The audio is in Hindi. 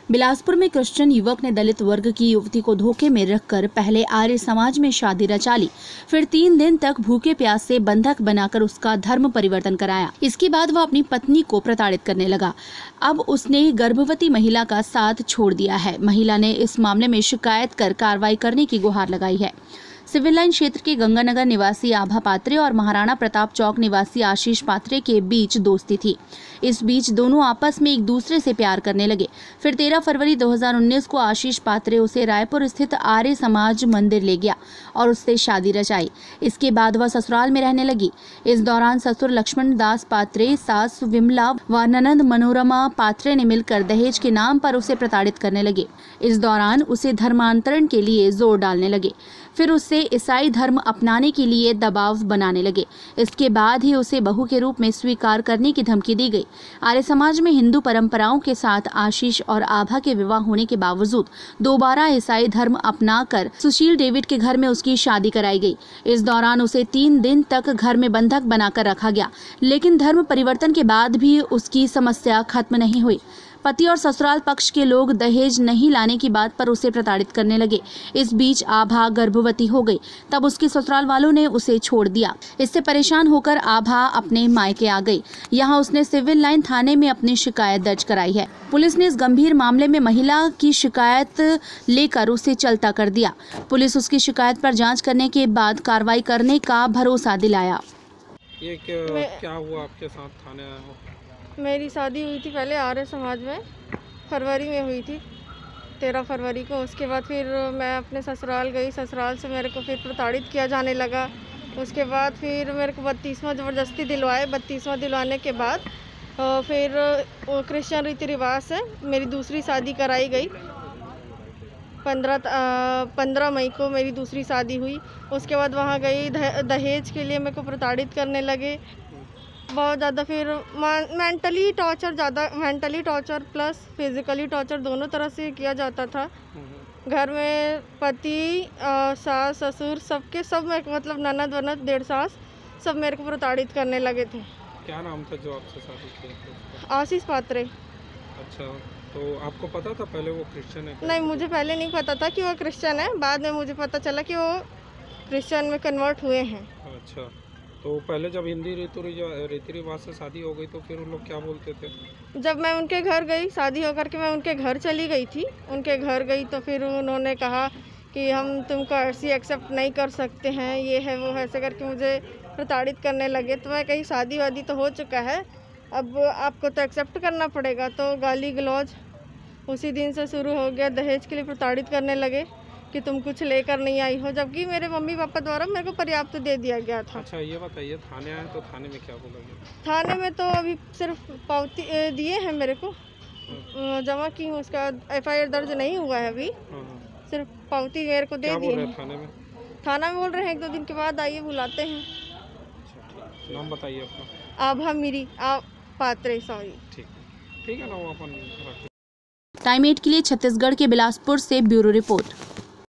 बिलासपुर में क्रिश्चियन युवक ने दलित वर्ग की युवती को धोखे में रखकर पहले आर्य समाज में शादी रचा ली, फिर 3 दिन तक भूखे प्यासे बंधक बनाकर उसका धर्म परिवर्तन कराया। इसके बाद वह अपनी पत्नी को प्रताड़ित करने लगा। अब उसने गर्भवती महिला का साथ छोड़ दिया है। महिला ने इस मामले में शिकायत कर कार्रवाई करने की गुहार लगाई है। सिविल लाइन क्षेत्र के गंगानगर निवासी आभा पात्रे और महाराणा प्रताप चौक निवासी आशीष पात्रे के बीच दोस्ती थी। इस बीच दोनों आपस में एक दूसरे से प्यार करने लगे। फिर 13 फरवरी 2019 को आशीष पात्रे उसे रायपुर स्थित आर्य समाज मंदिर ले गया और उससे शादी रचाई। इसके बाद वह ससुराल में रहने लगी। इस दौरान ससुर लक्ष्मण दास पात्रे, सास विमला व ननंद मनोरमा पात्रे ने मिलकर दहेज के नाम पर उसे प्रताड़ित करने लगे। इस दौरान उसे धर्मांतरण के लिए जोर डालने लगे। फिर उससे ईसाई धर्म अपनाने के लिए दबाव बनाने लगे। इसके बाद ही उसे बहू के रूप में स्वीकार करने की धमकी दी गई। आर्य समाज में हिंदू परंपराओं के साथ आशीष और आभा के विवाह होने के बावजूद दोबारा ईसाई धर्म अपनाकर सुशील डेविड के घर में उसकी शादी कराई गई। इस दौरान उसे 3 दिन तक घर में बंधक बनाकर रखा गया, लेकिन धर्म परिवर्तन के बाद भी उसकी समस्या खत्म नहीं हुई। पति और ससुराल पक्ष के लोग दहेज नहीं लाने की बात पर उसे प्रताड़ित करने लगे। इस बीच आभा गर्भवती हो गई, तब उसके ससुराल वालों ने उसे छोड़ दिया। इससे परेशान होकर आभा अपने मायके आ गई। यहाँ उसने सिविल लाइन थाने में अपनी शिकायत दर्ज कराई है। पुलिस ने इस गंभीर मामले में महिला की शिकायत लेकर उसे चलता कर दिया। पुलिस उसकी शिकायत पर जाँच करने के बाद कार्रवाई करने का भरोसा दिलाया। ये क्या हुआ आपके साथ? थाने आए हो? मेरी शादी हुई थी पहले आर्य समाज में, फरवरी में हुई थी, 13 फरवरी को। उसके बाद फिर मैं अपने ससुराल गई। ससुराल से मेरे को फिर प्रताड़ित किया जाने लगा। उसके बाद फिर मेरे को 32वां ज़बरदस्ती दिलवाए। 32वां दिलवाने के बाद फिर क्रिश्चियन रीति रिवाज से मेरी दूसरी शादी कराई गई। 15 मई को मेरी दूसरी शादी हुई। उसके बाद वहाँ गई, दहेज के लिए मेरे को प्रताड़ित करने लगे बहुत ज़्यादा। फिर mentally torture plus physically torture दोनों तरह से किया जाता था। घर में पति, सास, ससुर सब मेरे को, मतलब ननद वनद, डेढ़ सास, सब मेरे को प्रताड़ित करने लगे थे। क्या नाम था जो आपसे शादी की? आशीष पात्रे। अच्छा, तो आपको पता था पहले वो क्रिश्चियन है? नहीं, मुझे पहले नहीं पता था कि वो क्रिश्चियन है। बाद में मुझे पता चला कि वो क्रिश्चियन में कन्वर्ट हुए हैं। अच्छा, तो पहले जब हिंदी रीति रिवाज से शादी हो गई तो फिर उन लोग क्या बोलते थे? जब मैं उनके घर गई, शादी होकर के मैं उनके घर चली गई थी। उनके घर गई तो फिर उन्होंने कहा कि हम तुमको ऐसी एक्सेप्ट नहीं कर सकते हैं, ये है वो है, ऐसे करके मुझे प्रताड़ित करने लगे। तो मैं कही शादी वादी तो हो चुका है, अब आपको तो एक्सेप्ट करना पड़ेगा। तो गाली गलौज उसी दिन से शुरू हो गया। दहेज के लिए प्रताड़ित करने लगे कि तुम कुछ लेकर नहीं आई हो, जबकि मेरे मम्मी पापा द्वारा मेरे को पर्याप्त दे दिया गया था। अच्छा, ये बताइए, थाने आए तो थाने में क्या बोलोगे? थाने में तो अभी सिर्फ पावती दिए हैं, मेरे को जमा की हूँ। उसका FIR दर्ज नहीं हुआ है अभी। सिर्फ पावती मेरे को दे दी है। थाने में बोल रहे हैं 1-2 दिन के बाद आइए, बुलाते हैं। अच्छा, नाम बताइए अपना। आभा मिरी पात्रे, सॉरी। ठीक है ना, वो अपन। टाइम 8 के लिए छत्तीसगढ़ के बिलासपुर से ब्यूरो रिपोर्ट।